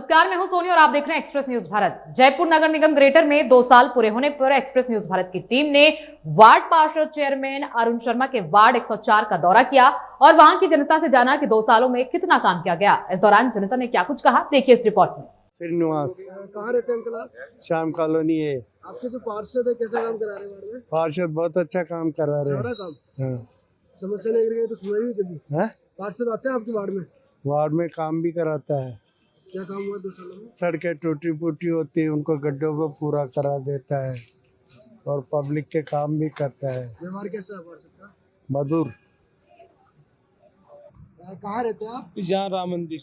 नमस्कार, मैं हूं सोनी और आप देख रहे हैं एक्सप्रेस न्यूज भारत। जयपुर नगर निगम ग्रेटर में 2 साल पूरे होने पर एक्सप्रेस न्यूज भारत की टीम ने वार्ड पार्षद चेयरमैन अरुण शर्मा के वार्ड 104 का दौरा किया और वहां की जनता से जाना कि 2 सालों में कितना काम किया गया। इस दौरान जनता ने क्या कुछ कहा, देखिए इस रिपोर्ट में। श्रीनिवास, कहाँ रहते हैं अंकल आप? श्याम कॉलोनी है। आपके जो पार्षद है कैसा काम करा रहे हैं वार्ड में? पार्षद बहुत अच्छा काम करा रहे सारा हैं। काम हाँ। समस्या लेकर गए तो सुनाई हुई कभी? हाँ? पार्षद आते हैं आपके वार्ड में? वार्ड में काम भी कराता है। क्या काम हुआ 2 सालों में? सड़कें टूटी फूटी होती है, उनको गड्ढों को पूरा करा देता है और पब्लिक के काम भी करता है। व्यवहार कैसा है पार्षद का? मधुर। कहाँ रहते हैं आप? जहाँ राम मंदिर।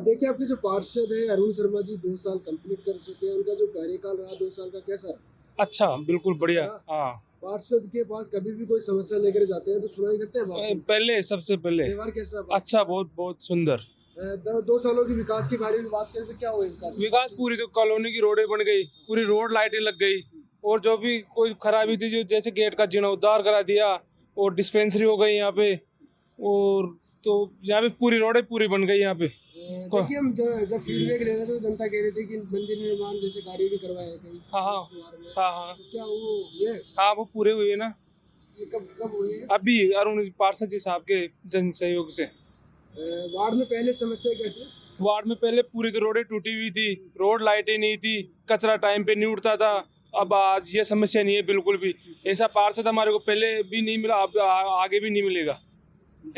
देखिए आपके जो पार्षद है अरुण शर्मा जी 2 साल कंप्लीट कर चुके हैं, उनका जो कार्यकाल रहा 2 साल का कैसा रहा? अच्छा, बिल्कुल बढ़िया। हाँ, पार्षद के पास कभी भी कोई समस्या लेकर जाते हैं तो सुनाई करते हैं पार्षद? पहले सबसे पहले व्यवहार कैसा है पार्षद? अच्छा, बहुत बहुत सुंदर 2 सालों की विकास के कार्यों की बात करें तो क्या हुआ विकास। पूरी तो कॉलोनी की रोडें बन गई, पूरी रोड लाइटें लग गई और जो भी कोई खराबी थी, जो जैसे गेट का जीर्णोद्धार करा दिया और डिस्पेंसरी हो गई यहाँ पे, और तो यहाँ पे पूरी रोडें पूरी बन गई यहाँ पे। देखिए हम जब फीडबैक ले रहे थे तो जनता कह रही थी कि मंदिर निर्माण जैसे कार्य भी करवाए हैं कहीं। हाँ हाँ उस वार्ड में। हाँ हाँ तो क्या वो ये हाँ, वो पूरे हुए ना ये कब हुए हैं? अभी अरुण पार्षद जी साहब के जन सहयोग से। वार्ड में पहले समस्या क्या थी? वार्ड में पहले पूरी तो रोडें टूटी हुई थी, रोड लाइटें नहीं थी, कचरा टाइम पे नहीं उठता था। अब आज ये समस्या नहीं है बिल्कुल भी। ऐसा पार्षद हमारे को पहले भी नहीं मिला, अब आगे भी नहीं मिलेगा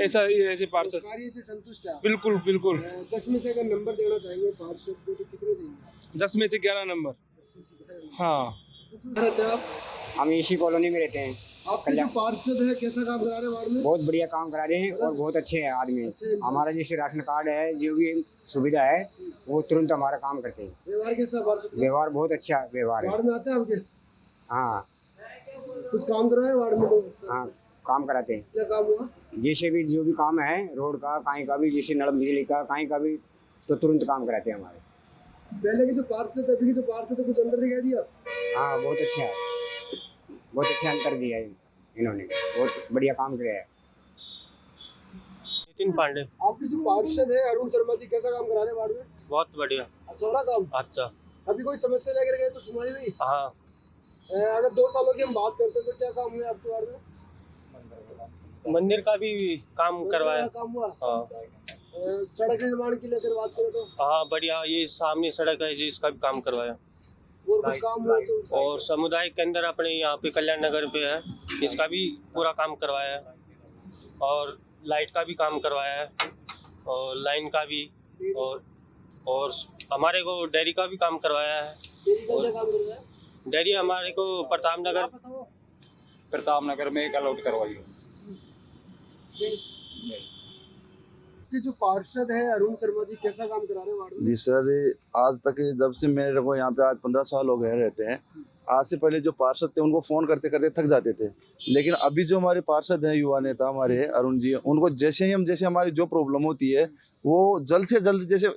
ऐसे पार्षद। कार्य से संतुष्ट है आप? बिल्कुल बिल्कुल। 10 में से अगर नंबर देना चाहेंगे पार्षद को तो कितने देंगे? 10 में से 11 नंबर। 10 में से 11 नंबर। हाँ। कहाँ रहते हैं आप? हम इसी कॉलोनी में रहते हैं। आपके जो पार्षद है कैसा काम करा रहे हैं वार्ड में? बहुत बढ़िया काम करा रहे हैं और बहुत अच्छे हैं आदमी। अच्छे हैं। हमारा जैसे राशन कार्ड है, जो भी सुविधा है वो तुरंत हमारा काम करते हैं। व्यवहार कैसा है पार्षद का? व्यवहार बहुत अच्छा व्यवहार है। वार्ड में आते हैं आपके? हाँ कुछ काम करवाए वार्ड में? तो हाँ, काम कराते हैं। क्या काम हुआ? जैसे भी जो भी काम है रोड का, कहीं का भी, जैसे नल बिजली का, कहीं का भी, तो तुरंत काम कराते हैं हमारे। पहले के जो पार्षद अभी के जो पार्षद है कुछ अंदर दिखाई दिया? हाँ, बहुत अच्छा है, बहुत अच्छा अंतर दिया है इन्होंने, बहुत बढ़िया काम किया है। नितिन पांडे। आपके जो पार्षद है अरुण शर्मा जी कैसा काम करा रहे हैं वार्ड में? बहुत बढ़िया। अच्छा हो रहा काम? अच्छा। अभी कोई समस्या लेकर गए तो सुनवाई हुई? हाँ, अगर 2 सालों की हम बात करते हैं तो क्या काम हुआ आपके वार्ड में? मंदिर का भी काम करवाया। काम हुआ? हाँ सड़क निर्माण की लेकर बात करें तो? हाँ, बढ़िया। ये सामने सड़क है जिसका भी काम करवाया। और कुछ काम हुआ तो? और सामुदायिक केंद्र अपने यहाँ पे कल्याण नगर पे है, इसका भी पूरा काम करवाया है और लाइट का भी काम करवाया है और लाइन का भी, और हमारे को डेयरी का भी काम करवाया है। डेयरी का क्या काम करवाया? डेयरी हमारे को प्रताप नगर में एक अलॉट करवाई। कि जो पार्षद है अरुण शर्मा जी कैसा काम करा रहे हैं वार्ड में? जी सर, आज तक जब से मेरे को यहाँ पे आज 15 साल हो गए रहते हैं। आज से पहले जो पार्षद थे उनको फ़ोन करते करते थक जाते थे, लेकिन अभी जो हमारे पार्षद हैं, युवा नेता हमारे अरुण जी, उनको जैसे हमारी जो प्रॉब्लम होती है वो जल्द से जल्द, जैसे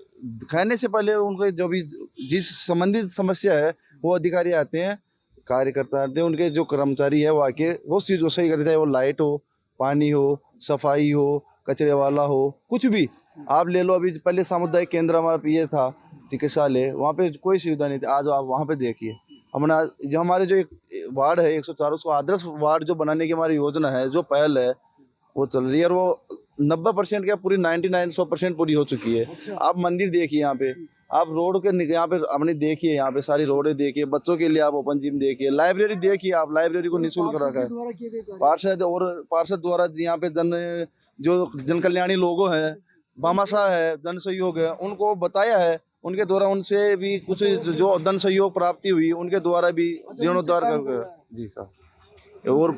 कहने से पहले उनको जो भी जिस संबंधित समस्या है वो अधिकारी आते हैं, कार्यकर्ता आते हैं, उनके जो कर्मचारी है वो आके वो चीज़ को सही करते, चाहे वो लाइट हो, पानी हो, सफाई हो, कचरे वाला हो, कुछ भी आप ले लो। अभी पहले सामुदायिक केंद्र हमारा ये था चिकित्सालय, वहाँ पे कोई सुविधा नहीं थी। आज आप वहाँ पे देखिए, हमने जो हमारे जो एक वार्ड है 104, उसको आदर्श वार्ड जो बनाने की हमारी योजना है, जो पहल है वो चल रही है और वो 90% क्या पूरी 99-100% पूरी हो चुकी है। आप मंदिर देखिए, यहाँ पे आप रोड के यहाँ पे अपने देखिए, यहाँ पे सारी रोडें देखिए, बच्चों के लिए आप ओपन जिम देखिए, लाइब्रेरी देखिए, आप लाइब्रेरी को निःशुल्क रखा है पार्षद द्वारा। यहाँ पे जन कल्याणी लोगों हैं, भामाशाह है, जन सहयोग है, उनको बताया है, उनके द्वारा उनसे भी कुछ जो धन सहयोग प्राप्ति हुई उनके द्वारा भी जीर्णोद्धार कर जी हाँ। और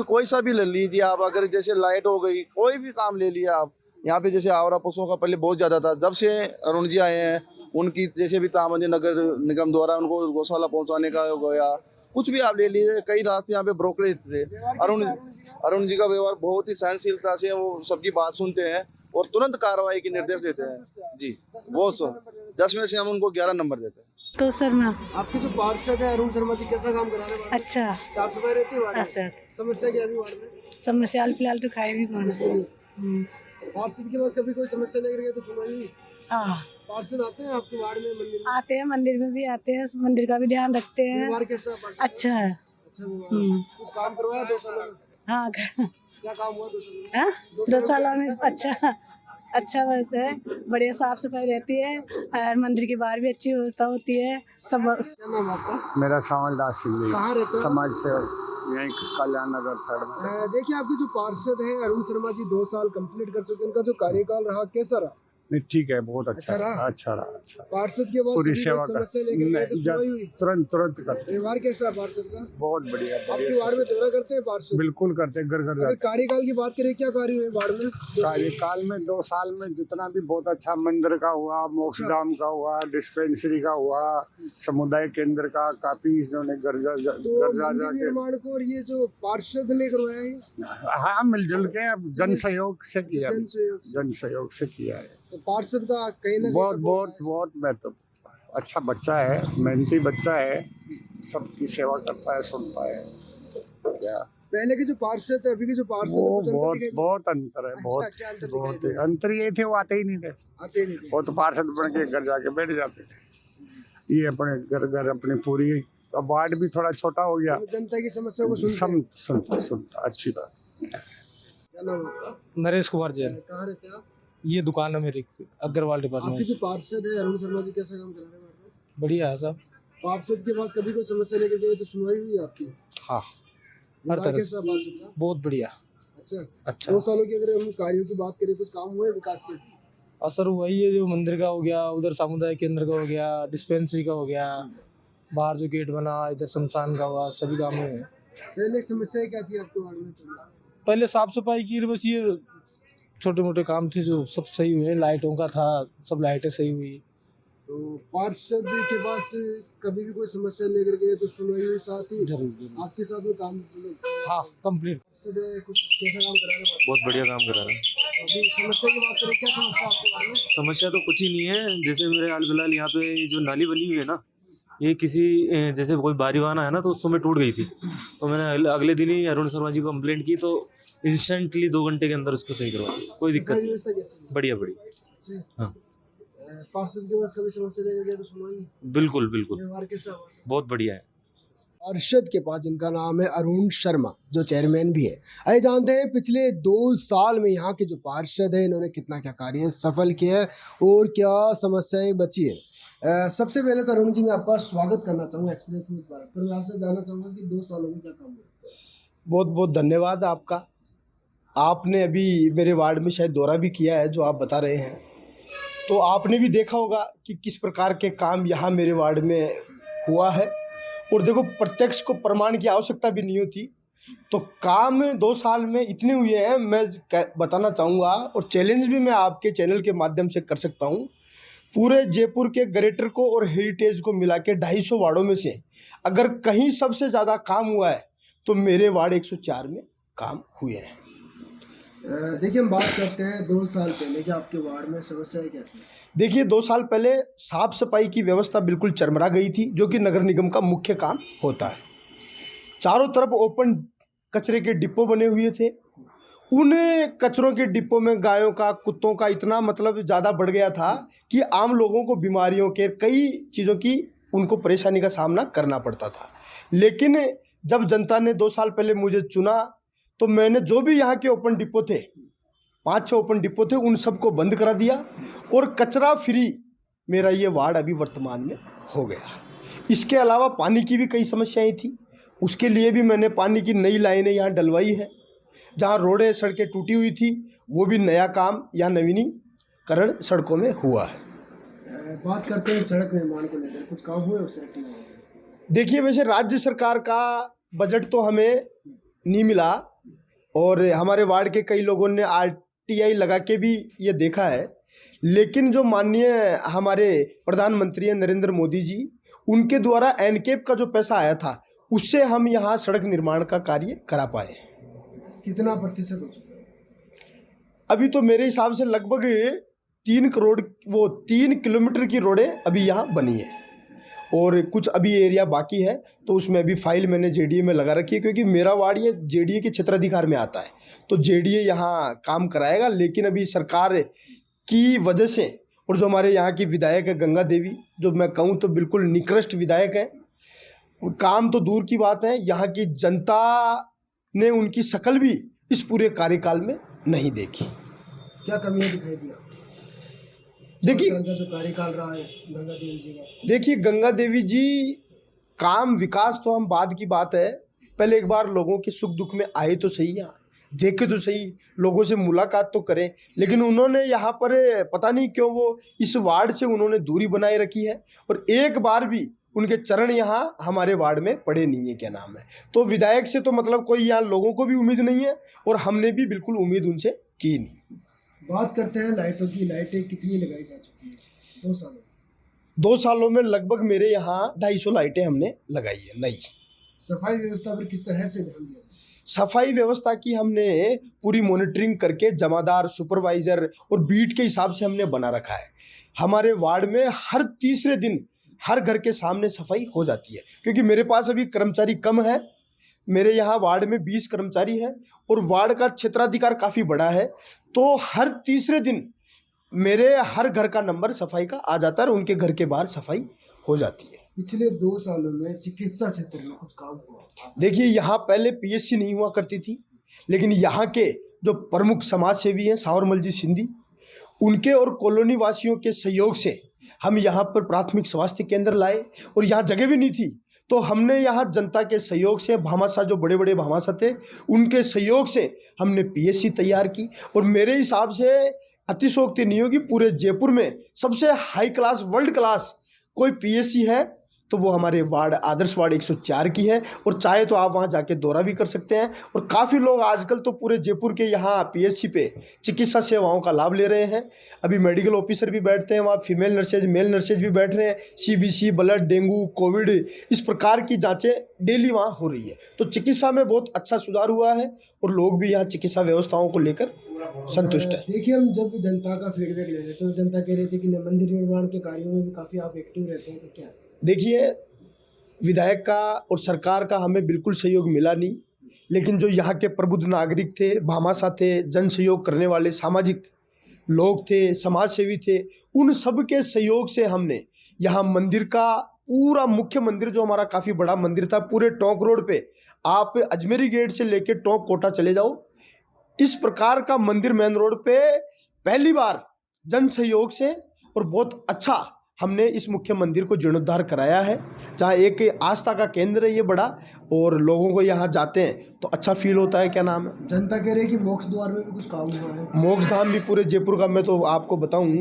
कोई सा भी ले लीजिए आप, अगर जैसे लाइट हो गई, कोई भी काम ले लिया आप। यहाँ पे जैसे आवरा पशुओं का पहले बहुत ज़्यादा था, जब से अरुण जी आए हैं उनकी जैसे भी तामंदी नगर निगम द्वारा उनको गौशाला पहुँचाने का हो गया, कुछ भी आप ले लीजिए। कई रास्ते यहाँ पे ब्रोकरेज थे। अरुण जी का व्यवहार बहुत ही सहनशीलता से, वो सबकी बात सुनते हैं और तुरंत कार्रवाई के निर्देश देते हैं जी। बहुत 10 में से हम उनको 11 नंबर देते हैं। तो सर ना आपके जो पार्षद है अरुण शर्मा जी कैसा काम करा रहे हैं? अच्छा, साफ सफाई रहती है वार्ड में? सर समस्या क्या है अभी वार्ड में? समस्या फिलहाल तो खाए भी पानी। पार्षद के पास कभी कोई समस्या लेकर गए तो सुनवाई हुई? हाँ, पार्षद आते हैं आपके वार्ड में, मंदिर में? आते हैं, मंदिर में भी आते हैं, मंदिर का भी ध्यान रखते हैं। व्यवहार कैसा है पार्षद का? अच्छा है। अच्छा व्यवहार है। कुछ काम करवाया 2 सालों में? हाँ क्या काम हुआ 2 सालों में? हाँ, 2 2 सालों सालों में अच्छा वैसे है, बढ़िया साफ सफाई रहती है और मंदिर की बाहर भी अच्छी व्यवस्था होती है सब। क्या नाम है आपका? मेरा सावल दास सिंह जी, कहाँ रहते हो? समाज सेवक, यहीं कल्याण नगर 3rd में। देखिए आपके जो पार्षद है अरुण शर्मा जी 2 साल कंप्लीट कर चुके हैं, उनका जो कार्यकाल रहा कैसा रहा? नहीं ठीक है, बहुत अच्छा रहा? अच्छा रहा, अच्छा। पार्षद के पास पूरी कभी कोई सेवा समस्या लेकर गए तो सुनवाई हुई? तुरंत करते, व्यवहार कैसा है पार्षद का? बहुत बढ़िया आपके वार्ड में दौरा करते हैं पार्षद? बिल्कुल करते, घर घर अगर जाते। कार्यकाल की बात करें, क्या कार्य हुए वार्ड में? कार्यकाल में 2 साल में जितना भी बहुत अच्छा, मंदिर का हुआ, मोक्षधाम का हुआ, डिस्पेंसरी का हुआ, समुदाय केंद्र का, काफी इन्होंने घर जा तो मंदिर जाके, निर्माण को और ये जो पार्षद ने करवाया है, हाँ मिलजुल के अब जन सहयोग से किया, जन सहयोग से। जन सहयोग से किया है। तो पार्षद का कहीं ना बहुत कहीं बहुत बहुत महत्व, अच्छा बच्चा है, मेहनती बच्चा है, सबकी सेवा करता है, सुनता है। क्या पहले के जो पार्षद है अभी के जो पार्षद है, वो कुछ अंतर बहुत दिखाई दे- बहुत अंतर है, अच्छा, बहुत क्या अंतर दिखाई बहुत दे? अंतर ये थे, वो आते ही नहीं थे, आते नहीं थे। वो तो पार्षद बन के घर जाके बैठ जाते थे। ये अपने घर घर अपनी पूरी, अब वार्ड भी थोड़ा छोटा हो गया, तो जनता की समस्या को सुनते हैं। सुनता, अच्छी बात। क्या नाम है आपका? नरेश कुमार जैन। कहाँ रहते हैं आप? ये दुकान है मेरी अग्रवाल आपके डिपार्टमेंट। जो पार्षद है अरुण शर्मा जी कैसा काम करा रहे हैं वार्ड में? बढ़िया है सब। पार्षद के पास कभी कोई समस्या लेकर गए तो सुनवाई हुई आपकी? हाँ, व्यवहार तरह से। कैसा पार्षद का? बहुत बढ़िया। अच्छा। अच्छा 2 सालों की अगर हम कार्यों की बात करें, कुछ काम हुए विकास के? असर वही है, जो मंदिर का हो गया, उधर सामुदायिक केंद्र का हो गया, डिस्पेंसरी का हो गया, बाहर जो गेट बना, इधर शमशान का हुआ, सभी काम हुए हैं। पहले समस्या क्या थी आपके वार्ड में? पहले साफ सफाई की, बस ये छोटे मोटे काम थे जो सब सही हुए। लाइटों का था, सब लाइटें सही हुई। तो पार्षद के पास कभी भी कोई समस्या लेकर गए तो सुनवाई हुई, साथ ही जरूर जरूर। आपके साथ में काम? हाँ कंप्लीट। पार्षद है, कुछ कैसा काम करा रहे हैं? बहुत बढ़िया काम करा रहा है। अभी समस्या की बात करें, क्या समस्या आपके वार्ड में? समस्या तो कुछ ही नहीं है, जैसे मेरे हाल फिलहाल यहाँ पे ये जो नाली बनी हुई है ना, ये किसी जैसे कोई बारी वाना है ना, तो उस समय टूट गई थी, तो मैंने अगले दिन ही अरुण शर्मा जी को कंप्लेंट की, तो इंस्टेंटली 2 घंटे के अंदर उसको सही करवा दिया। कोई दिक्कत सफाई नहीं, व्यवस्था कैसी है? बढ़िया बढ़िया। अच्छी। हाँ। पार्षद के पास कभी समस्या लेकर गए तो सुनवाई? बिल्कुल बिल्कुल, व्यवहार कैसा हुआ? बहुत बढ़िया है। पार्षद के पास, जिनका नाम है अरुण शर्मा, जो चेयरमैन भी है, आइए जानते हैं पिछले 2 साल में यहाँ के जो पार्षद है इन्होंने कितना क्या कार्य सफल किया है और क्या समस्याएं बची है। सबसे पहले तो अरुण जी मैं आपका स्वागत करना चाहूँगा एक्सप्रेस न्यूज़ भारत पर। मैं आपसे जानना चाहूँगा कि 2 सालों में क्या काम हुआ? बहुत बहुत धन्यवाद आपका। आपने अभी मेरे वार्ड में शायद दौरा भी किया है, जो आप बता रहे हैं, तो आपने भी देखा होगा कि किस प्रकार के काम यहाँ मेरे वार्ड में हुआ है। और देखो, प्रत्यक्ष को प्रमाण की आवश्यकता भी नहीं होती, तो काम 2 साल में इतने हुए हैं, मैं बताना चाहूँगा। और चैलेंज भी मैं आपके चैनल के माध्यम से कर सकता हूँ। पूरे जयपुर के ग्रेटर को और हेरिटेज को मिला के 250 वार्डों में से अगर कहीं सबसे ज़्यादा काम हुआ है तो मेरे वार्ड 104 में काम हुए हैं। देखिए हम बात करते हैं 2 साल पहले कि आपके वार्ड में समस्याएं क्या थी? देखिए, 2 साल पहले साफ सफाई की व्यवस्था बिल्कुल चरमरा गई थी, जो कि नगर निगम का मुख्य काम होता है। चारों तरफ ओपन कचरे के डिपो बने हुए थे। उन कचरों के डिपो में गायों का, कुत्तों का इतना मतलब ज़्यादा बढ़ गया था कि आम लोगों को बीमारियों के, कई चीज़ों की उनको परेशानी का सामना करना पड़ता था। लेकिन जब जनता ने 2 साल पहले मुझे चुना, तो मैंने जो भी यहाँ के ओपन डिपो थे, 5-6 ओपन डिपो थे, उन सबको बंद करा दिया और कचरा फ्री मेरा ये वार्ड अभी वर्तमान में हो गया। इसके अलावा पानी की भी कई समस्याएं थी, उसके लिए भी मैंने पानी की नई लाइनें यहाँ डलवाई है। जहाँ रोडें सड़कें टूटी हुई थी, वो भी नया काम या नवीनीकरण सड़कों में हुआ है। बात करते हैं सड़क निर्माण को लेकर, कुछ काम हुए उस सड़क में? देखिए, वैसे राज्य सरकार का बजट तो हमें नहीं मिला और हमारे वार्ड के कई लोगों ने RTI लगा के भी ये देखा है, लेकिन जो माननीय हमारे प्रधानमंत्री हैं नरेंद्र मोदी जी, उनके द्वारा एनकेप का जो पैसा आया था, उससे हम यहाँ सड़क निर्माण का कार्य करा पाए। कितना प्रतिशत हो चुका है? अभी तो मेरे हिसाब से लगभग 3 किलोमीटर की रोडें अभी यहाँ बनी है और कुछ अभी एरिया बाकी है, तो उसमें अभी फाइल मैंने JDA में लगा रखी है, क्योंकि मेरा वार्ड ये JDA के क्षेत्राधिकार में आता है, तो JDA यहाँ काम कराएगा। लेकिन अभी सरकार की वजह से और जो हमारे यहाँ की विधायक है गंगा देवी, जो मैं कहूँ तो बिल्कुल निकृष्ट विधायक है। काम तो दूर की बात है, यहाँ की जनता ने उनकी शक्ल भी इस पूरे कार्यकाल में नहीं देखी। क्या कमियां दिखाई दी आपको? देखिए, का जो कार्यकाल रहा है गंगा देवी जी का, देखिए गंगा देवी जी, काम विकास तो हम बाद की बात है, पहले एक बार लोगों के सुख दुख में आए तो सही, यहाँ देखे तो सही, लोगों से मुलाकात तो करें। लेकिन उन्होंने यहाँ पर पता नहीं क्यों वो इस वार्ड से उन्होंने दूरी बनाए रखी है और एक बार भी उनके चरण यहाँ हमारे वार्ड में पड़े नहीं है, क्या नाम है। तो विधायक से तो मतलब कोई यहाँ लोगों को भी उम्मीद नहीं है और हमने भी बिल्कुल उम्मीद उनसे की नहीं। बात करते हैं लाइटों की। लाइटें कितनी लगाई जा चुकी हैं 2 सालों में? 2 सालों में लगभग मेरे यहाँ 250 लाइटें हमने लगाई है नई। सफाई व्यवस्था पर किस तरह से ध्यान दिया? सफाई व्यवस्था की हमने पूरी मॉनिटरिंग करके जमादार, सुपरवाइजर और बीट के हिसाब से हमने बना रखा है। हमारे वार्ड में हर तीसरे दिन हर घर के सामने सफाई हो जाती है, क्योंकि मेरे पास अभी कर्मचारी कम है। मेरे यहाँ वार्ड में 20 कर्मचारी हैं और वार्ड का क्षेत्राधिकार काफ़ी बड़ा है, तो हर तीसरे दिन मेरे हर घर का नंबर सफाई का आ जाता है और उनके घर के बाहर सफाई हो जाती है। पिछले 2 सालों में चिकित्सा क्षेत्र में कुछ काम हुआ? देखिए, यहाँ पहले पीएचसी नहीं हुआ करती थी, लेकिन यहाँ के जो प्रमुख समाज सेवी हैं सावरमल जी सिंधी, उनके और कॉलोनी वासियों के सहयोग से हम यहाँ पर प्राथमिक स्वास्थ्य केंद्र लाए और यहाँ जगह भी नहीं थी, तो हमने यहाँ जनता के सहयोग से, भामाशाह जो बड़े बड़े भामाशाह थे उनके सहयोग से हमने पीएचसी तैयार की। और मेरे हिसाब से अतिशयोक्ति नहीं होगी, पूरे जयपुर में सबसे हाई क्लास, वर्ल्ड क्लास कोई पीएचसी है तो वो हमारे वार्ड, आदर्श वार्ड 104 की है। और चाहे तो आप वहाँ जाके दौरा भी कर सकते हैं। और काफ़ी लोग आजकल तो पूरे जयपुर के यहाँ पीएचसी पे चिकित्सा सेवाओं का लाभ ले रहे हैं। अभी मेडिकल ऑफिसर भी बैठते हैं वहाँ, फीमेल नर्सेज, मेल नर्सेज भी बैठ रहे हैं। सीबीसी, ब्लड, डेंगू, कोविड, इस प्रकार की जाँचें डेली वहाँ हो रही है। तो चिकित्सा में बहुत अच्छा सुधार हुआ है और लोग भी यहाँ चिकित्सा व्यवस्थाओं को लेकर संतुष्ट है। देखिए, हम जब जनता का फीडबैक ले रहे थे तो जनता कह रही थी कि मंदिर निर्माण के कार्यों में भी काफ़ी आप एक्टिव रहते हैं, तो क्या? देखिए, विधायक का और सरकार का हमें बिल्कुल सहयोग मिला नहीं, लेकिन जो यहाँ के प्रबुद्ध नागरिक थे, भामाशाह थे, जन सहयोग करने वाले सामाजिक लोग थे, समाज सेवी थे, उन सब के सहयोग से हमने यहाँ मंदिर का पूरा मुख्य मंदिर, जो हमारा काफ़ी बड़ा मंदिर था, पूरे टोंक रोड पे, आप अजमेरी गेट से लेके टोंक कोटा चले जाओ, इस प्रकार का मंदिर मेन रोड पे पहली बार जन सहयोग से और बहुत अच्छा हमने इस मुख्य मंदिर को जीर्णोद्धार कराया है, जहाँ एक आस्था का केंद्र है ये बड़ा, और लोगों को यहाँ जाते हैं तो अच्छा फील होता है, क्या नाम है। जनता कह रही है कि मोक्ष द्वार में भी कुछ काम हुआ है। मोक्ष धाम भी पूरे जयपुर का, मैं तो आपको बताऊं,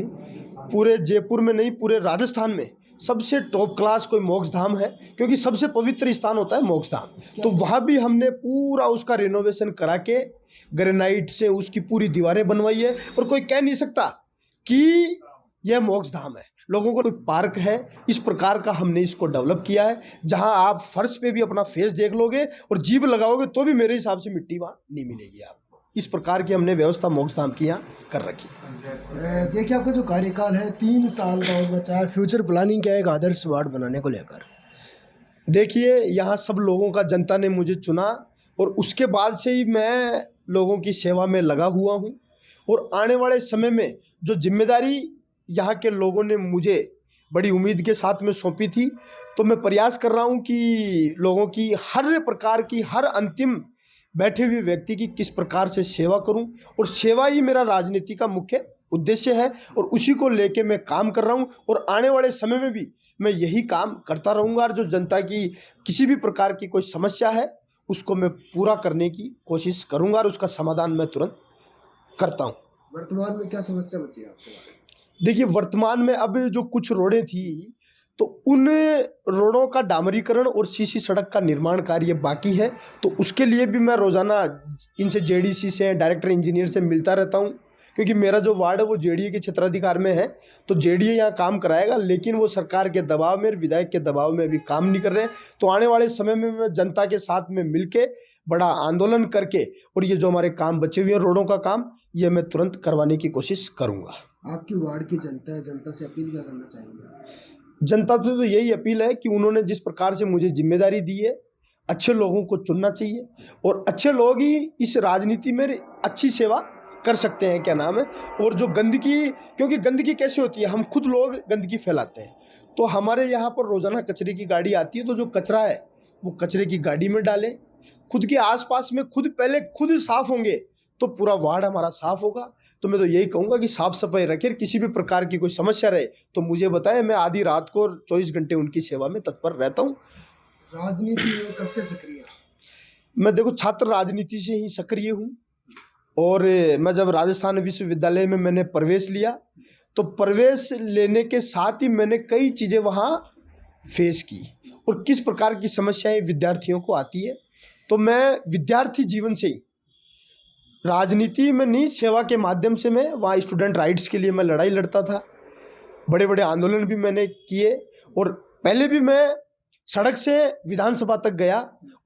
पूरे जयपुर में नहीं, पूरे राजस्थान में सबसे टॉप क्लास कोई मोक्ष धाम है, क्योंकि सबसे पवित्र स्थान होता है मोक्ष धाम। तो वहाँ भी हमने पूरा उसका रिनोवेशन करा के ग्रेनाइट से उसकी पूरी दीवारें बनवाई है, और कोई कह नहीं सकता कि यह मोक्ष धाम है। लोगों को कोई पार्क है, इस प्रकार का हमने इसको डेवलप किया है, जहां आप फर्श पे भी अपना फेस देख लोगे और जीभ लगाओगे तो भी मेरे हिसाब से मिट्टी वहाँ नहीं मिलेगी आपको। इस प्रकार की हमने व्यवस्था मोक्ष धाम की यहाँ कर रखी है। देखिए, आपका जो कार्यकाल है 3 साल का और बचा है, फ्यूचर प्लानिंग क्या है एक आदर्श वार्ड बनाने को लेकर? देखिए, यहाँ सब लोगों का, जनता ने मुझे चुना और उसके बाद से ही मैं लोगों की सेवा में लगा हुआ हूँ, और आने वाले समय में जो जिम्मेदारी यहाँ के लोगों ने मुझे बड़ी उम्मीद के साथ में सौंपी थी, तो मैं प्रयास कर रहा हूँ कि लोगों की हर प्रकार की, हर अंतिम बैठे हुए व्यक्ति की किस प्रकार से सेवा करूँ, और सेवा ही मेरा राजनीति का मुख्य उद्देश्य है और उसी को लेके मैं काम कर रहा हूँ। और आने वाले समय में भी मैं यही काम करता रहूँगा, और जो जनता की किसी भी प्रकार की कोई समस्या है उसको मैं पूरा करने की कोशिश करूँगा और उसका समाधान मैं तुरंत करता हूँ। वर्तमान में क्या समस्या बची है आपके? देखिए, वर्तमान में अब जो कुछ रोडें थी तो उन रोडों का डामरीकरण और सीसी सड़क का निर्माण कार्य बाकी है, तो उसके लिए भी मैं रोज़ाना इनसे, जेडीसी से, डायरेक्टर इंजीनियर से मिलता रहता हूं, क्योंकि मेरा जो वार्ड है वो जेडीए के क्षेत्राधिकार में है, तो जेडीए यहाँ काम कराएगा, लेकिन वो सरकार के दबाव में, विधायक के दबाव में अभी काम नहीं कर रहे हैं। तो आने वाले समय में मैं जनता के साथ में मिलके बड़ा आंदोलन करके और ये जो हमारे काम बचे हुए हैं रोडों का काम, ये मैं तुरंत करवाने की कोशिश करूँगा। आपकी वार्ड की जनता है, जनता से अपील क्या करना चाहेंगे? जनता से तो यही अपील है कि उन्होंने जिस प्रकार से मुझे जिम्मेदारी दी है, अच्छे लोगों को चुनना चाहिए और अच्छे लोग ही इस राजनीति में अच्छी सेवा कर सकते हैं, क्या नाम है। और जो गंदगी, क्योंकि गंदगी कैसे होती है, हम खुद लोग गंदगी फैलाते हैं। तो हमारे यहाँ पर रोज़ाना कचरे की गाड़ी आती है, तो जो कचरा है वो कचरे की गाड़ी में डालें। खुद के आसपास में खुद साफ होंगे तो पूरा वार्ड हमारा साफ होगा। तो मैं तो यही कहूँगा कि साफ सफाई रखें। किसी भी प्रकार की कोई समस्या रहे तो मुझे बताएं, मैं आधी रात को 24 घंटे उनकी सेवा में तत्पर रहता हूँ। राजनीति में कब से सक्रिय? मैं देखो छात्र राजनीति से ही सक्रिय हूँ। और मैं जब राजस्थान विश्वविद्यालय में मैंने प्रवेश लिया तो प्रवेश लेने के साथ ही मैंने कई चीज़ें वहाँ फेस की और किस प्रकार की समस्याएं विद्यार्थियों को आती है। तो मैं विद्यार्थी जीवन से ही राजनीति में नहीं, सेवा के माध्यम से मैं वहाँ स्टूडेंट राइट्स के लिए मैं लड़ाई लड़ता था। बड़े बड़े आंदोलन भी मैंने किए और पहले भी मैं सड़क से विधानसभा तक गया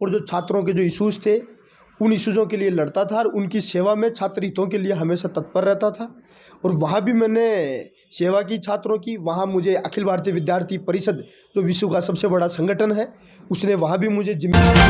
और जो छात्रों के जो इश्यूज़ थे उन इश्यूज़ों के लिए लड़ता था और उनकी सेवा में छात्र हितों के लिए हमेशा तत्पर रहता था। और वहाँ भी मैंने सेवा की छात्रों की। वहाँ मुझे अखिल भारतीय विद्यार्थी परिषद जो विश्व का सबसे बड़ा संगठन है, उसने वहाँ भी मुझे जिम्मेदारी